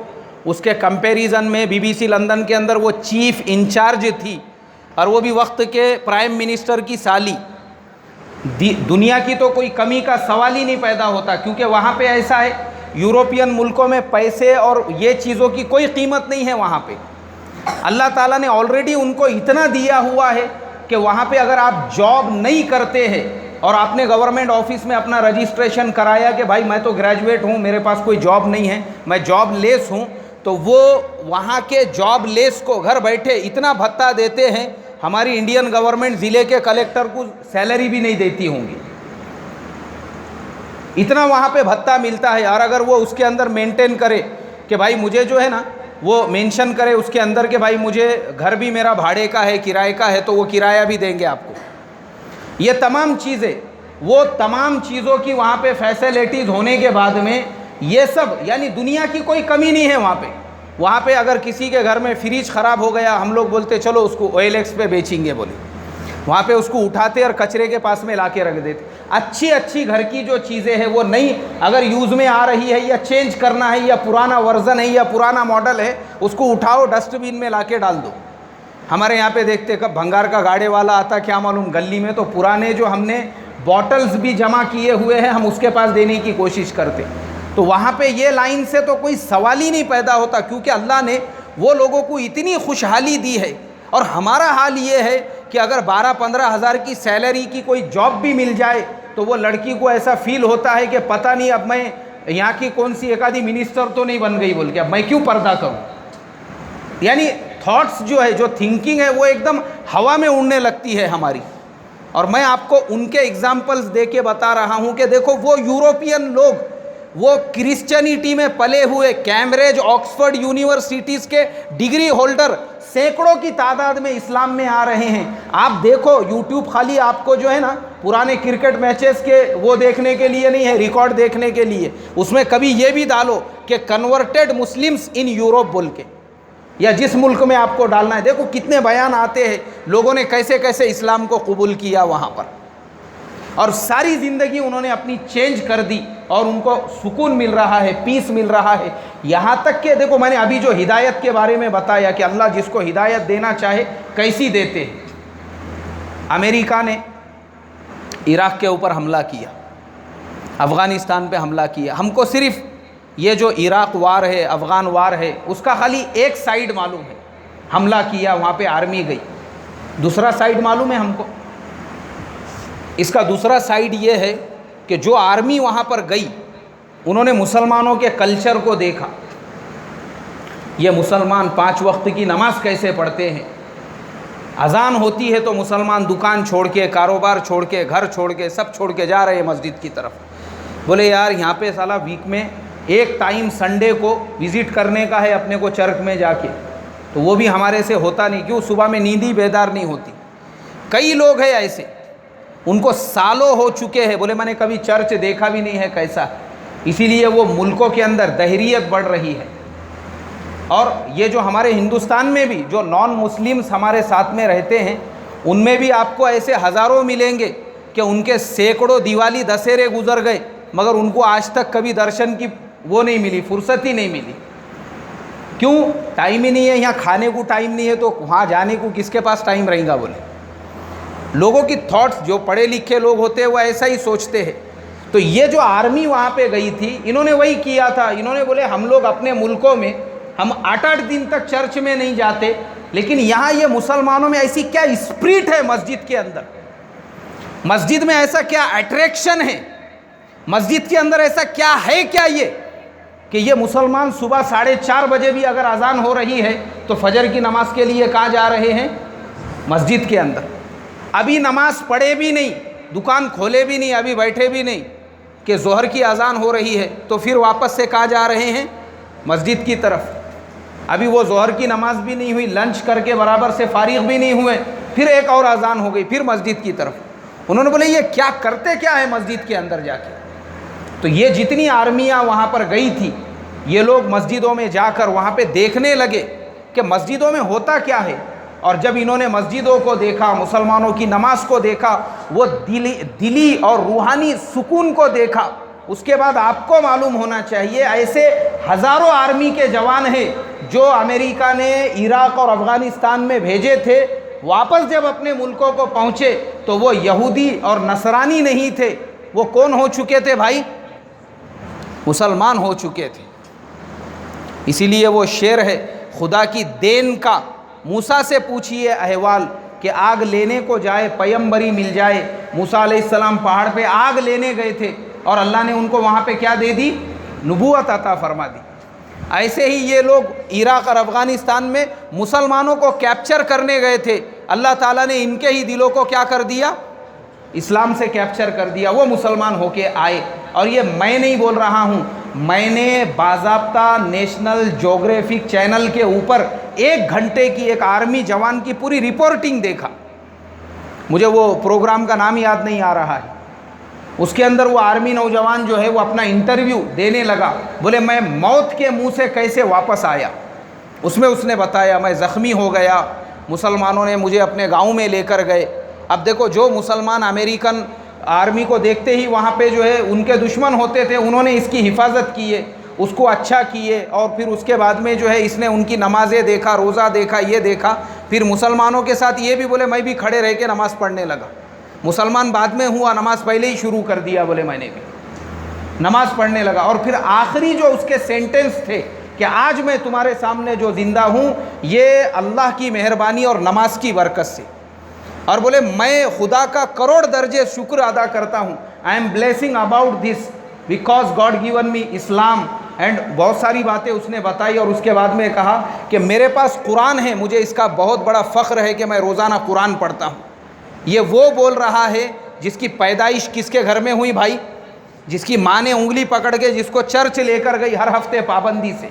اس کے کمپیریزن میں BBC لندن کے اندر وہ چیف انچارج تھی اور وہ بھی وقت کے پرائم منسٹر کی سالی. دنیا کی تو کوئی کمی کا سوال ہی نہیں پیدا ہوتا، کیونکہ وہاں پہ ایسا ہے، یورپین ملکوں میں پیسے اور یہ چیزوں کی کوئی قیمت نہیں ہے. وہاں پہ اللہ تعالیٰ نے آلریڈی ان کو اتنا دیا ہوا ہے کہ وہاں پہ اگر آپ جاب نہیں کرتے ہیں اور آپ نے گورنمنٹ آفس میں اپنا رجسٹریشن کرایا کہ بھائی میں تو گریجویٹ ہوں، میرے پاس کوئی جاب نہیں ہے، میں جاب لیس ہوں، تو وہ وہاں کے جاب لیس کو گھر بیٹھے اتنا بھتہ دیتے ہیں، ہماری انڈین گورنمنٹ ضلع کے کلیکٹر کو سیلری بھی نہیں دیتی ہوں گی، اتنا وہاں پہ بھتہ ملتا ہے. اور اگر وہ اس کے اندر مینٹین کرے کہ بھائی مجھے جو ہے نا، وہ مینشن کرے اس کے اندر کہ بھائی مجھے گھر بھی میرا بھاڑے کا ہے، کرائے کا ہے، تو وہ کرایہ بھی دیں گے آپ کو. یہ تمام چیزیں، وہ تمام چیزوں کی وہاں پہ فیسلٹیز ہونے کے بعد میں یہ سب، یعنی دنیا کی کوئی کمی نہیں ہے وہاں پہ. وہاں پہ اگر کسی کے گھر میں فریج خراب ہو گیا، ہم لوگ بولتے چلو اس کو OLX پہ بیچیں گے، بولے وہاں پہ اس کو اٹھاتے اور کچرے کے پاس میں لا کے رکھ دیتے. اچھی گھر کی جو چیزیں ہیں وہ نہیں اگر یوز میں آ رہی ہے یا چینج کرنا ہے یا پرانا ورژن ہے یا پرانا ماڈل ہے، اس کو اٹھاؤ ڈسٹ بین میں لا کے ڈال دو. ہمارے یہاں پہ دیکھتے کب بھنگار کا گاڑے والا آتا کیا معلوم گلی میں، تو پرانے جو ہم نے بوٹلز بھی جمع کیے ہوئے ہیں ہم اس کے پاس دینے کی کوشش کرتے. تو وہاں پہ یہ لائن سے تو کوئی سوال ہی نہیں پیدا ہوتا، کیونکہ اللہ نے وہ لوگوں کو اتنی خوشحالی دی ہے. اور ہمارا حال یہ ہے کہ اگر 12-15 ہزار کی سیلری کی کوئی جاب بھی مل جائے تو وہ لڑکی کو ایسا فیل ہوتا ہے کہ پتہ نہیں اب میں یہاں کی کون سی ایک آدھی منسٹر تو نہیں بن گئی بول کے اب میں کیوں پردہ کروں. یعنی تھاٹس جو ہے، جو تھنکنگ ہے، وہ ایک دم ہوا میں اڑنے لگتی ہے ہماری. اور میں آپ کو ان کے ایگزامپلز دے کے بتا رہا ہوں کہ دیکھو وہ یوروپین لوگ، وہ کرسچینٹی میں پلے ہوئے، کیمبرج آکسفورڈ یونیورسٹیز کے ڈگری ہولڈر سینکڑوں کی تعداد میں اسلام میں آ رہے ہیں. آپ دیکھو یوٹیوب خالی آپ کو جو ہے نا پرانے کرکٹ میچز کے وہ دیکھنے کے لیے نہیں ہے، ریکارڈ دیکھنے کے لیے. اس میں کبھی یہ بھی ڈالو کہ کنورٹڈ مسلمز ان یورپ بول کے، یا جس ملک میں آپ کو ڈالنا ہے. دیکھو کتنے بیان آتے ہیں لوگوں نے کیسے کیسے اسلام کو قبول کیا وہاں پر، اور ساری زندگی انہوں نے اپنی چینج کر دی اور ان کو سکون مل رہا ہے، پیس مل رہا ہے. یہاں تک کہ دیکھو میں نے ابھی جو ہدایت کے بارے میں بتایا کہ اللہ جس کو ہدایت دینا چاہے کیسی دیتے ہیں. امریکہ نے عراق کے اوپر حملہ کیا، افغانستان پہ حملہ کیا. ہم کو صرف یہ جو عراق وار ہے، افغان وار ہے، اس کا خالی ایک سائیڈ معلوم ہے، حملہ کیا وہاں پہ آرمی گئی. دوسرا سائیڈ معلوم ہے ہم کو. اس کا دوسرا سائیڈ یہ ہے کہ جو آرمی وہاں پر گئی انہوں نے مسلمانوں کے کلچر کو دیکھا. یہ مسلمان 5 وقت کی نماز کیسے پڑھتے ہیں، اذان ہوتی ہے تو مسلمان دکان چھوڑ کے، کاروبار چھوڑ کے، گھر چھوڑ کے، سب چھوڑ کے جا رہے ہیں مسجد کی طرف. بولے یار یہاں پہ سالہ ویک میں ایک ٹائم سنڈے کو وزٹ کرنے کا ہے اپنے کو چرچ میں جا کے، تو وہ بھی ہمارے سے ہوتا نہیں. کیوں؟ صبح میں نیند ہی بیدار نہیں ہوتی. کئی لوگ ہیں ایسے، ان کو سالوں ہو چکے ہیں، بولے میں نے کبھی چرچ دیکھا بھی نہیں ہے کیسا. اسی لیے وہ ملکوں کے اندر دہریت بڑھ رہی ہے. اور یہ جو ہمارے ہندوستان میں بھی جو نان مسلمس ہمارے ساتھ میں رہتے ہیں، ان میں بھی آپ کو ایسے ہزاروں ملیں گے کہ ان کے سینکڑوں دیوالی دسہرے گزر گئے مگر ان کو آج تک کبھی درشن کی وہ نہیں ملی، فرصت ہی نہیں ملی. کیوں؟ ٹائم ہی نہیں ہے. یہاں کھانے کو ٹائم نہیں ہے تو وہاں جانے کو کس کے پاس ٹائم رہے گا. بولے لوگوں کی تھاٹس، جو پڑھے لکھے لوگ ہوتے ہیں وہ ایسا ہی سوچتے ہیں. تو یہ جو آرمی وہاں پہ گئی تھی انہوں نے وہی کیا تھا. انہوں نے بولے ہم لوگ اپنے ملکوں میں ہم 8-8 دن تک چرچ میں نہیں جاتے، لیکن یہاں یہ مسلمانوں میں ایسی کیا اسپرٹ ہے مسجد کے اندر، مسجد میں ایسا کیا اٹریکشن ہے، مسجد کے اندر ایسا کیا ہے کیا یہ کہ یہ مسلمان صبح 4:30 بجے بھی اگر اذان ہو رہی ہے تو فجر کی نماز کے لیے کہاں جا رہے ہیں؟ مسجد کے اندر. ابھی نماز پڑھے بھی نہیں، دکان کھولے بھی نہیں، ابھی بیٹھے بھی نہیں کہ ظہر کی اذان ہو رہی ہے تو پھر واپس سے کہاں جا رہے ہیں؟ مسجد کی طرف. ابھی وہ ظہر کی نماز بھی نہیں ہوئی، لنچ کر کے برابر سے فارغ بھی نہیں ہوئے، پھر ایک اور اذان ہو گئی، پھر مسجد کی طرف. انہوں نے بولے یہ کیا کرتے کیا ہے مسجد کے اندر جا کے. تو یہ جتنی آرمیاں وہاں پر گئی تھی یہ لوگ مسجدوں میں جا کر وہاں پہ دیکھنے لگے کہ مسجدوں میں ہوتا کیا ہے. اور جب انہوں نے مسجدوں کو دیکھا، مسلمانوں کی نماز کو دیکھا، وہ دلی اور روحانی سکون کو دیکھا، اس کے بعد آپ کو معلوم ہونا چاہیے ایسے ہزاروں آرمی کے جوان ہیں جو امریکہ نے عراق اور افغانستان میں بھیجے تھے، واپس جب اپنے ملکوں کو پہنچے تو وہ یہودی اور نصرانی نہیں تھے، وہ کون ہو چکے تھے بھائی؟ مسلمان ہو چکے تھے۔ اسی لیے وہ شعر ہے خدا کی دین کا، موسیٰ سے پوچھئے احوال کہ آگ لینے کو جائے پیمبری مل جائے۔ موسیٰ علیہ السلام پہاڑ پہ آگ لینے گئے تھے اور اللہ نے ان کو وہاں پہ کیا دے دی؟ نبوت عطا فرما دی۔ ایسے ہی یہ لوگ عراق اور افغانستان میں مسلمانوں کو کیپچر کرنے گئے تھے، اللہ تعالیٰ نے ان کے ہی دلوں کو کیا کر دیا؟ اسلام سے کیپچر کر دیا، وہ مسلمان ہو کے آئے۔ اور یہ میں نہیں بول رہا ہوں، میں نے باضابطہ نیشنل جیوگرافک چینل کے اوپر 1 گھنٹے کی ایک آرمی جوان کی پوری رپورٹنگ دیکھا، مجھے وہ پروگرام کا نام یاد نہیں آ رہا ہے، اس کے اندر وہ آرمی نوجوان جو ہے وہ اپنا انٹرویو دینے لگا، بولے میں موت کے منہ سے کیسے واپس آیا۔ اس میں اس نے بتایا میں زخمی ہو گیا، مسلمانوں نے مجھے اپنے گاؤں میں لے کر گئے۔ اب دیکھو جو مسلمان امریکن آرمی کو دیکھتے ہی وہاں پہ جو ہے ان کے دشمن ہوتے تھے، انہوں نے اس کی حفاظت کیے، اس کو اچھا کیے، اور پھر اس کے بعد میں جو ہے اس نے ان کی نمازیں دیکھا، روزہ دیکھا، یہ دیکھا، پھر مسلمانوں کے ساتھ یہ بھی بولے میں بھی کھڑے رہ کے نماز پڑھنے لگا۔ مسلمان بعد میں ہوا، نماز پہلے ہی شروع کر دیا، بولے میں نے بھی نماز پڑھنے لگا۔ اور پھر آخری جو اس کے سینٹنس تھے کہ آج میں تمہارے سامنے جو زندہ ہوں یہ اللہ کی مہربانی اور نماز کی برکت سے، اور بولے میں خدا کا کروڑ درجے شکر ادا کرتا ہوں، I am blessing about this because God given me Islam and بہت ساری باتیں اس نے بتائی۔ اور اس کے بعد میں کہا کہ میرے پاس قرآن ہے، مجھے اس کا بہت بڑا فخر ہے کہ میں روزانہ قرآن پڑھتا ہوں۔ یہ وہ بول رہا ہے جس کی پیدائش کس کے گھر میں ہوئی بھائی؟ جس کی ماں نے انگلی پکڑ کے جس کو چرچ لے کر گئی ہر ہفتے پابندی سے۔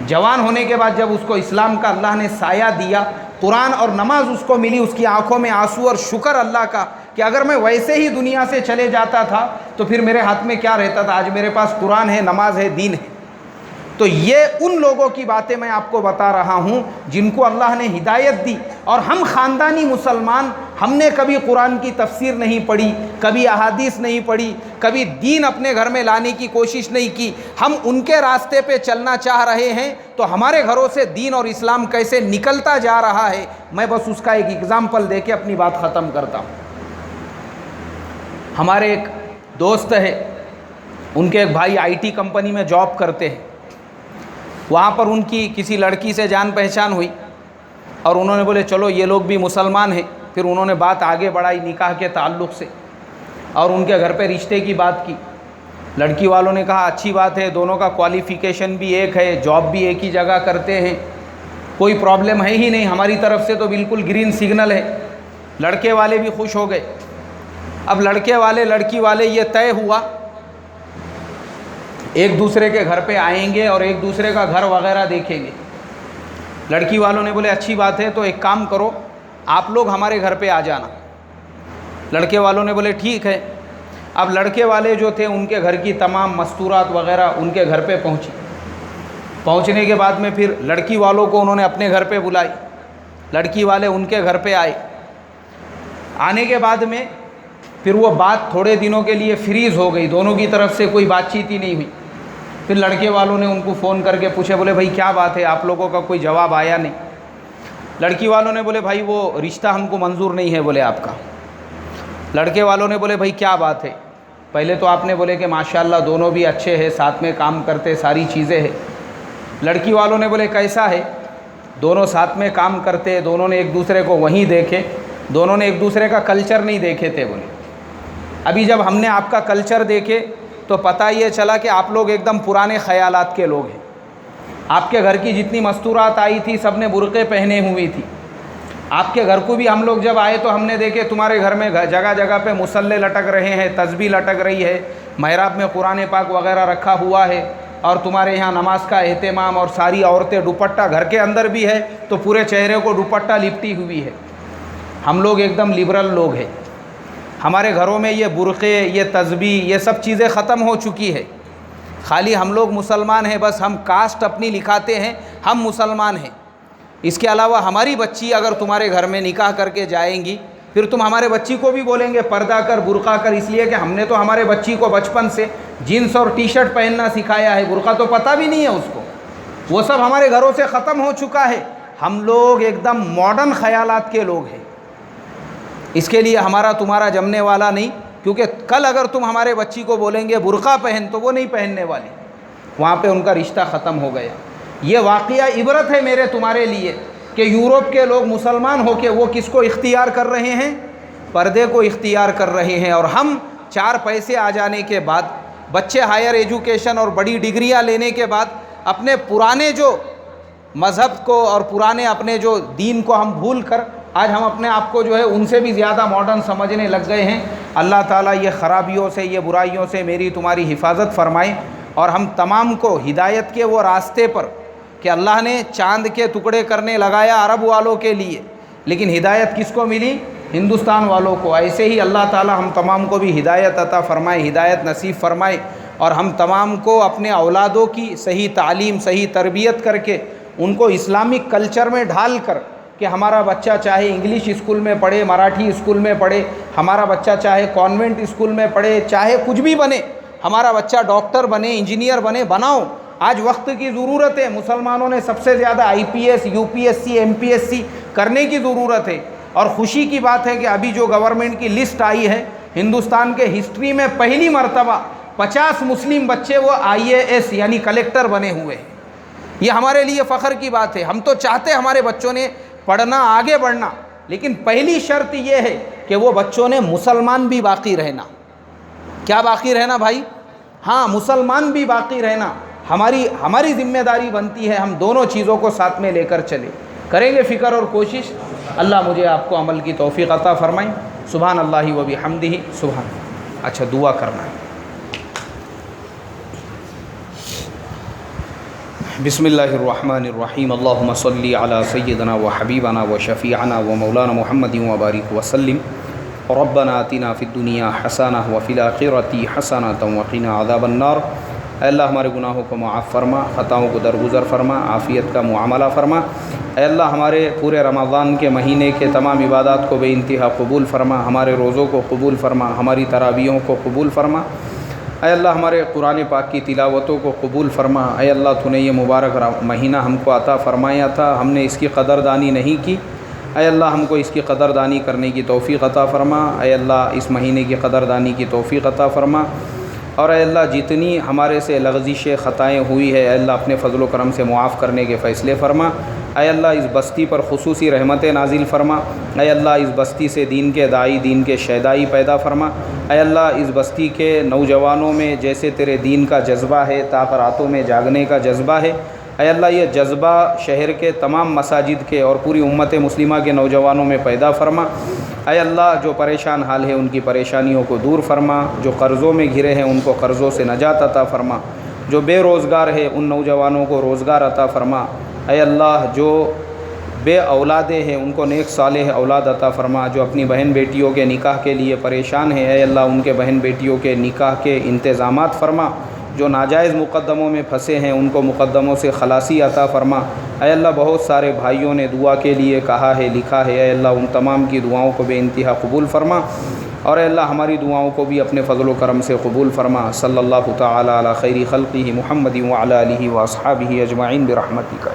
جوان ہونے کے بعد جب اس کو اسلام کا اللہ نے سایہ دیا، قرآن اور نماز اس کو ملی، اس کی آنکھوں میں آنسو اور شکر اللہ کا کہ اگر میں ویسے ہی دنیا سے چلے جاتا تھا تو پھر میرے ہاتھ میں کیا رہتا تھا، آج میرے پاس قرآن ہے، نماز ہے، دین ہے۔ تو یہ ان لوگوں کی باتیں میں آپ کو بتا رہا ہوں جن کو اللہ نے ہدایت دی۔ اور ہم خاندانی مسلمان، ہم نے کبھی قرآن کی تفسیر نہیں پڑھی، کبھی احادیث نہیں پڑھی، کبھی دین اپنے گھر میں لانے کی کوشش نہیں کی، ہم ان کے راستے پہ چلنا چاہ رہے ہیں تو ہمارے گھروں سے دین اور اسلام کیسے نکلتا جا رہا ہے، میں بس اس کا ایک ایگزامپل دے کے اپنی بات ختم کرتا ہوں۔ ہمارے ایک دوست ہے، ان کے ایک بھائی IT کمپنی میں جاب کرتے ہیں، وہاں پر ان کی کسی لڑکی سے جان پہچان ہوئی اور انہوں نے بولے چلو یہ لوگ بھی مسلمان ہیں، پھر انہوں نے بات آگے بڑھائی نکاح کے تعلق سے اور ان کے گھر پہ رشتے کی بات کی۔ لڑکی والوں نے کہا اچھی بات ہے، دونوں کا کوالیفیکیشن بھی ایک ہے، جاب بھی ایک ہی جگہ کرتے ہیں، کوئی پرابلم ہے ہی نہیں، ہماری طرف سے تو بالکل گرین سگنل ہے۔ لڑکے والے بھی خوش ہو گئے۔ اب لڑکے والے لڑکی والے یہ طے ہوا ایک دوسرے کے گھر پہ آئیں گے اور ایک دوسرے کا گھر وغیرہ دیکھیں گے۔ لڑکی والوں نے بولے اچھی بات ہے، تو ایک کام کرو آپ لوگ ہمارے گھر پہ آ جانا۔ لڑکے والوں نے بولے ٹھیک ہے۔ اب لڑکے والے جو تھے ان کے گھر کی تمام مستورات وغیرہ ان کے گھر پہ پہنچی۔ پہنچنے کے بعد میں پھر لڑکی والوں کو انہوں نے اپنے گھر پہ بلائی، لڑکی والے ان کے گھر پہ آئے۔ آنے کے بعد میں پھر وہ بات تھوڑے دنوں کے لیے فریز ہو گئی، دونوں کی طرف سے کوئی بات چیت ہی نہیں ہوئی۔ پھر لڑکے والوں نے ان کو فون کر کے پوچھے، بولے بھائی کیا بات ہے، آپ لوگوں کا کوئی جواب آیا نہیں۔ لڑکی والوں نے بولے بھائی وہ رشتہ ہم کو منظور نہیں ہے بولے آپ کا۔ لڑکے والوں نے بولے بھائی کیا بات ہے؟ پہلے تو آپ نے بولے کہ ماشاءاللہ دونوں بھی اچھے ہیں، ساتھ میں کام کرتے، ساری چیزیں ہیں۔ لڑکی والوں نے بولے کیسا ہے؟ دونوں ساتھ میں کام کرتے، دونوں نے ایک دوسرے کو وہیں دیکھے، دونوں نے ایک دوسرے کا کلچر نہیں دیکھے تھے بولے۔ ابھی جب ہم نے آپ کا کلچر دیکھے تو پتہ یہ چلا کہ آپ لوگ ایک دم پرانے خیالات کے لوگ ہیں۔ آپ کے گھر کی جتنی مستورات آئی تھی سب نے برقعے پہنے ہوئی تھی۔ آپ کے گھر کو بھی ہم لوگ جب آئے تو ہم نے دیکھے تمہارے گھر میں جگہ جگہ پہ مصلے لٹک رہے ہیں، تسبیح لٹک رہی ہے، محراب میں قرآن پاک وغیرہ رکھا ہوا ہے، اور تمہارے یہاں نماز کا اہتمام، اور ساری عورتیں دوپٹہ گھر کے اندر بھی ہے تو پورے چہرے کو دوپٹہ لپٹی ہوئی ہے۔ ہم لوگ ایک دم لبرل لوگ ہیں، ہمارے گھروں میں یہ برقعے، یہ تسبیح، یہ سب چیزیں ختم ہو چکی ہے۔ خالی ہم لوگ مسلمان ہیں، بس ہم کاسٹ اپنی لکھاتے ہیں ہم مسلمان ہیں۔ اس کے علاوہ ہماری بچی اگر تمہارے گھر میں نکاح کر کے جائیں گی پھر تم ہمارے بچی کو بھی بولیں گے پردہ کر برقع کر، اس لیے کہ ہم نے تو ہمارے بچی کو بچپن سے جینس اور ٹی شرٹ پہننا سکھایا ہے، برقع تو پتہ بھی نہیں ہے اس کو، وہ سب ہمارے گھروں سے ختم ہو چکا ہے۔ ہم لوگ ایک دم ماڈرن خیالات کے لوگ ہیں، اس کے لیے ہمارا تمہارا جمنے والا نہیں، کیونکہ کل اگر تم ہمارے بچی کو بولیں گے برقع پہن تو وہ نہیں پہننے والی، وہاں پہ ان کا رشتہ ختم ہو گیا۔ یہ واقعہ عبرت ہے میرے تمہارے لیے کہ یورپ کے لوگ مسلمان ہو کے وہ کس کو اختیار کر رہے ہیں؟ پردے کو اختیار کر رہے ہیں، اور ہم 4 پیسے آ جانے کے بعد، بچے ہائر ایجوکیشن اور بڑی ڈگریاں لینے کے بعد اپنے پرانے جو مذہب کو اور پرانے اپنے جو دین کو ہم بھول کر آج ہم اپنے آپ کو جو ہے ان سے بھی زیادہ ماڈرن سمجھنے لگ گئے ہیں۔ اللہ تعالیٰ یہ خرابیوں سے، یہ برائیوں سے میری تمہاری حفاظت فرمائے، اور ہم تمام کو ہدایت کے وہ راستے پر کہ اللہ نے چاند کے ٹکڑے کرنے لگایا عرب والوں کے لیے، لیکن ہدایت کس کو ملی؟ ہندوستان والوں کو۔ ایسے ہی اللہ تعالیٰ ہم تمام کو بھی ہدایت عطا فرمائے، ہدایت نصیب فرمائے، اور ہم تمام کو اپنے اولادوں کی صحیح تعلیم، صحیح تربیت کر کے ان کو اسلامک کلچر میں ڈھال کر کہ ہمارا بچہ چاہے انگلش اسکول میں پڑھے، مراٹھی اسکول میں پڑھے، ہمارا بچہ چاہے کانوینٹ اسکول میں پڑھے، چاہے کچھ بھی بنے، ہمارا بچہ ڈاکٹر بنے، انجینئر بنے، بناؤ۔ آج وقت کی ضرورت ہے، مسلمانوں نے سب سے زیادہ IPS، UPSC، MPSC کرنے کی ضرورت ہے، اور خوشی کی بات ہے کہ ابھی جو گورنمنٹ کی لسٹ آئی ہے، ہندوستان کے ہسٹری میں پہلی مرتبہ 50 مسلم بچے وہ IAS یعنی کلیکٹر بنے ہوئے ہیں۔ یہ ہمارے لیے فخر کی بات ہے۔ ہم تو چاہتے ہمارے بچوں نے پڑھنا، آگے بڑھنا، لیکن پہلی شرط یہ ہے کہ وہ بچوں نے مسلمان بھی باقی رہنا۔ کیا باقی رہنا بھائی؟ ہاں، مسلمان بھی باقی رہنا۔ ہماری ذمہ داری بنتی ہے ہم دونوں چیزوں کو ساتھ میں لے کر چلیں۔ کریں گے فکر اور کوشش، اللہ مجھے آپ کو عمل کی توفیق عطا فرمائے۔ سبحان اللہ و بحمدہ، سبحان۔ اچھا، دعا کرنا ہے۔ بسم اللہ الرحمن الرحیم، اللہم صلی علی سیدنا و حبیبنا و شفیعنا و مولانا محمد و بارک وسلم۔ ربنا آتنا فی الدنیا حسنہ و فی الآخرۃ حسنۃ وقنا عذاب النار۔ اے اللہ ہمارے گناہوں کو معاف فرما، خطاؤں کو درگزر فرما، عافیت کا معاملہ فرما۔ اے اللہ ہمارے پورے رمضان کے مہینے کے تمام عبادات کو بے انتہا قبول فرما، ہمارے روزوں کو قبول فرما، ہماری تراویحوں کو قبول فرما۔ اے اللہ ہمارے قرآن پاک کی تلاوتوں کو قبول فرما۔ اے اللہ تو نے یہ مبارک مہینہ ہم کو عطا فرمایا تھا، ہم نے اس کی قدردانی نہیں کی، اے اللہ ہم کو اس کی قدردانی کرنے کی توفیق عطا فرما۔ اے اللہ اس مہینے کی قدردانی کی توفیق عطا فرما، اور اے اللہ جتنی ہمارے سے لغزش خطائیں ہوئی ہے، اے اللہ اپنے فضل و کرم سے معاف کرنے کے فیصلے فرما۔ اے اللہ اس بستی پر خصوصی رحمت نازل فرما۔ اے اللہ اس بستی سے دین کے داعی، دین کے شیدائی پیدا فرما۔ اے اللہ اس بستی کے نوجوانوں میں جیسے تیرے دین کا جذبہ ہے، طاق راتوں میں جاگنے کا جذبہ ہے، اے اللہ یہ جذبہ شہر کے تمام مساجد کے اور پوری امت مسلمہ کے نوجوانوں میں پیدا فرما۔ اے اللہ جو پریشان حال ہے ان کی پریشانیوں کو دور فرما، جو قرضوں میں گھرے ہیں ان کو قرضوں سے نجات عطا فرما، جو بے روزگار ہے ان نوجوانوں کو روزگار عطا فرما۔ اے اللہ جو بے اولادیں ہیں ان کو نیک صالح اولاد عطا فرما، جو اپنی بہن بیٹیوں کے نکاح کے لیے پریشان ہیں، اے اللہ ان کے بہن بیٹیوں کے نکاح کے انتظامات فرما، جو ناجائز مقدموں میں پھنسے ہیں ان کو مقدموں سے خلاصی عطا فرما۔ اے اللہ بہت سارے بھائیوں نے دعا کے لیے کہا ہے، لکھا ہے، اے اللہ ان تمام کی دعاؤں کو بے انتہا قبول فرما، اور اے اللہ ہماری دعاؤں کو بھی اپنے فضل و کرم سے قبول فرما۔ صلی اللہ تعالی علی خیر خلقہ محمد وعلی آلہ واصحابہ اجمعین برحمتک۔